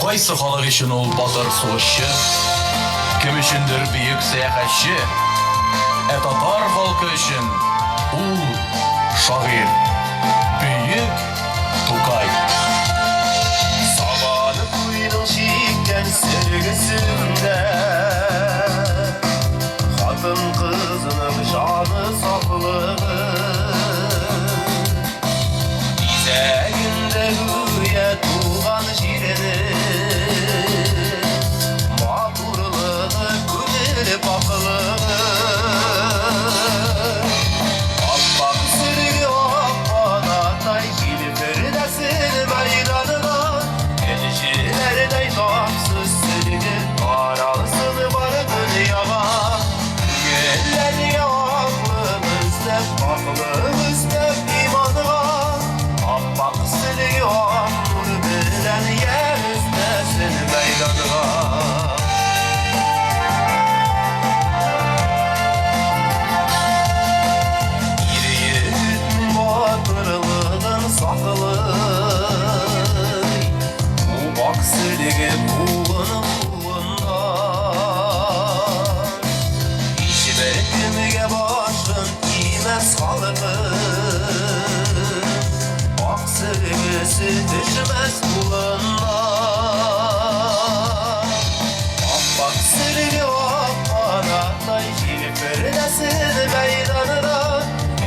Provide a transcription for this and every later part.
Кайсы халык өчен ул батыр сугышчы, кем өчендер бөек сәяхәтче, татар халкы өчен ул шагыйрь, бөек Тукай. Сабаны куйдың шиккән сөргесендә, хатын кызының жаны саклыгы, бизәгендә гүя туган җирене, матурлыгы, күңел пакылыгы. Аппак сөрге аппанатай килеп пердәсен мәйданына, Elçilerden tamsız sürgü aralısın var dünyama. Güller aklımızda, aklımızda imanına. Appak sürgü amur bilen yerizdesin meydanına. Yüreğimin batırlığın saklı, Aksırıge buğunun buğundan, İşber kümüge başın imez kalıbı, Aksırıgısı düşmez buğundan. Appak sırgı appanatay Jilip perdesin meydanına,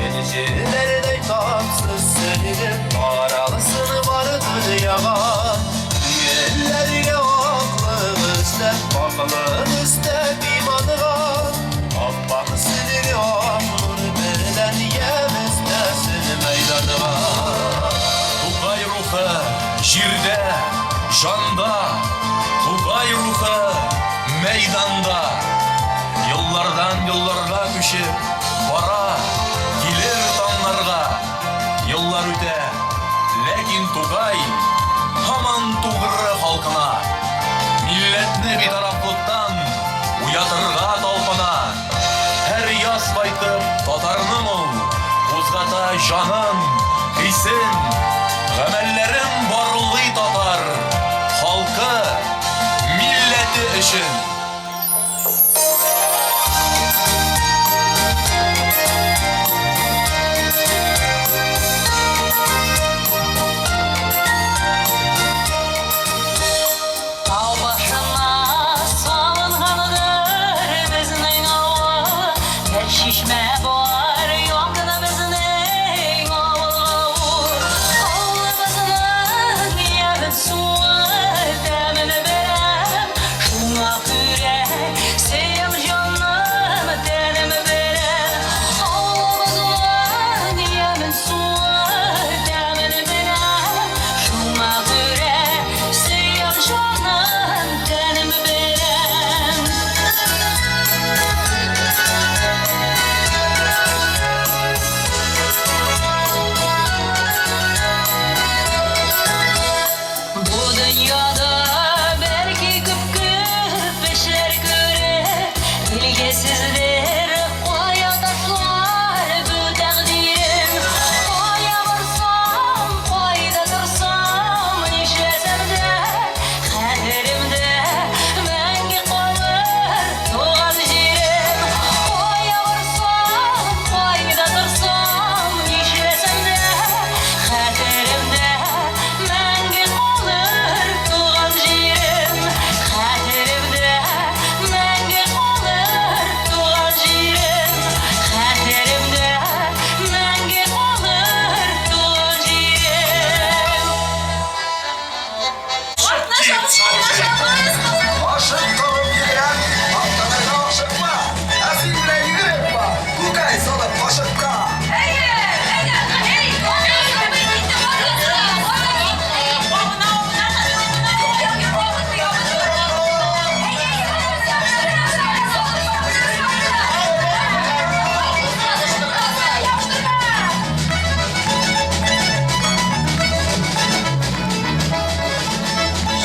Elçilerden tamsız sırgı aralısın var dünyama. Ellerine aklımızda, aklımızda imanına. Appak sürgü amur bilen yemizdesin meydanına. Тукай рухы җирдә, жанда, Тукай рухы мәйданда. Еллардан елларга күчеп бара, килер таңнарга. Еллар үтә, ләкин Тукай һаман тугры халкына, милләтне битарафлыктан уятырга талпына. Һәр яз кайтып татарның ул, кузгата җанын, хисен, гамәлләрен барлый татар халкы, милләте өчен. Şişme var, yolda bizning avul. Oğlumuzun yemin suyu demini verem. Şuna küre, sevim canım denimi verem. Oğlumuzun yemin suyu demini verem. Şuna küre, sevim canım denimi verem. Bu dünyada belki küp beşer göre, bilgesizdir oya taşlar bu takdirim. Oya varsam, oyda dursam, nişesem de, kaderimde mengi kalır tuğan jirim. Oya varsam, oyda dursam, nişesem de, kaderimde mengi kalır tuğan jirim. Kaderimde mengi kalır tuğan jirim. Kaderimde mengi kalır tuğan jirim. Aşık kalıp giren, atlanacak aşıkma. Ezinle yürüyüp var, bu gayet salıp aşıkka.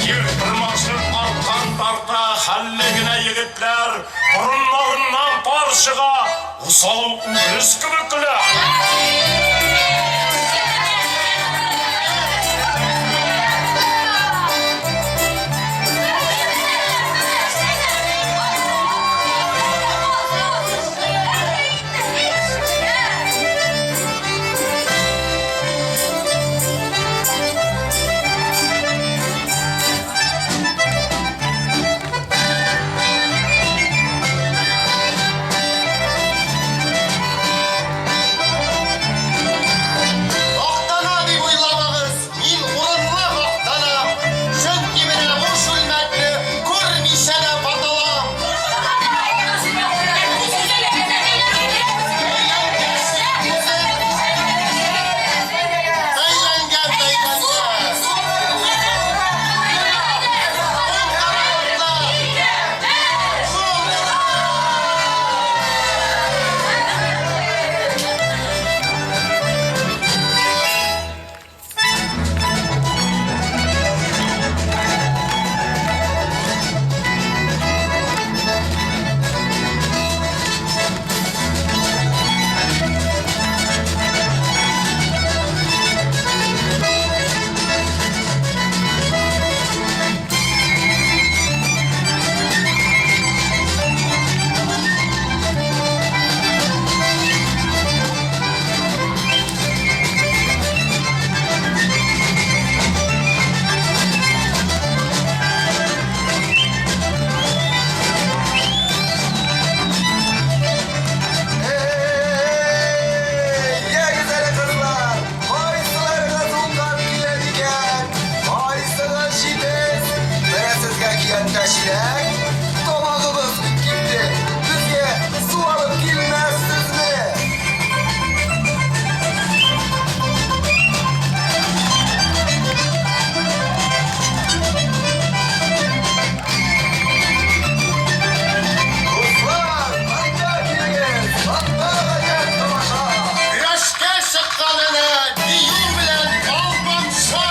Yırtılmasın arkan tarta hallegine yigitler, burunlarından parçıga, usal üres kibikler. Bilek, tomağımız gitti. Bizge su alıp gelmezsiniz mi? Ruslar, hatta gelin, hatta gel tamaşa. Güreşke şıkkalını değil bilen almansa.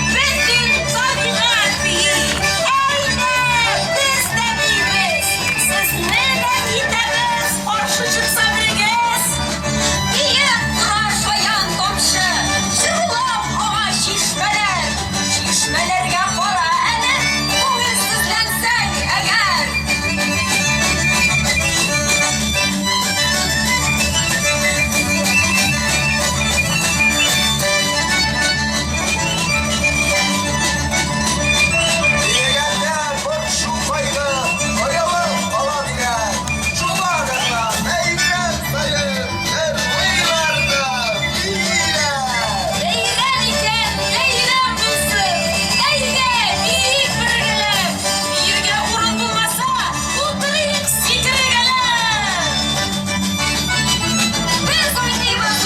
Bütün tabiat bilir. Eyde biz de biliriz. Siz nereden gideriz? Karşı çıksa biriniz. Deyip durar soyan komşu. Şırılap hava şişmeler. Şişmelerge para elir. Ko'ngilsizlansan eğer. Yeğenler bir şu payını ayalım alabilir. Şu bağırma meyven sayın ermeylerdi. İyiler. Değren iken değren bulsun. Eyde büyük birgeler. Birge urun bulmasa oturuyuk sikirgeler. Biz oynayımız.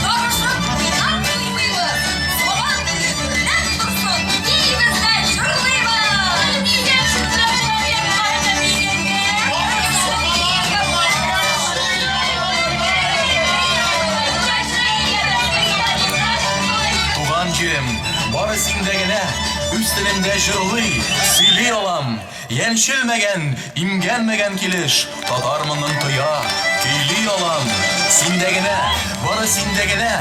Doğruşup inan duymayız. Soğan büyüdürlen dursun. İyimizden şırlıyız. Bilgen şırtlarına bir karına bilgenge. Tuğancım, bari sindegine, üstünümde jırlı, sili olam. Yenşilmegen, imgenmegen kiliş, tatarmının tıya, kili olam. Sindegine, bari sindegine,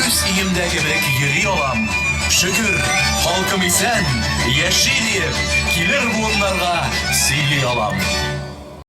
üst iyimde gebek yeri olam. Şükür, halkım isen, yeşil deyip, kilir bunlarga sili olam.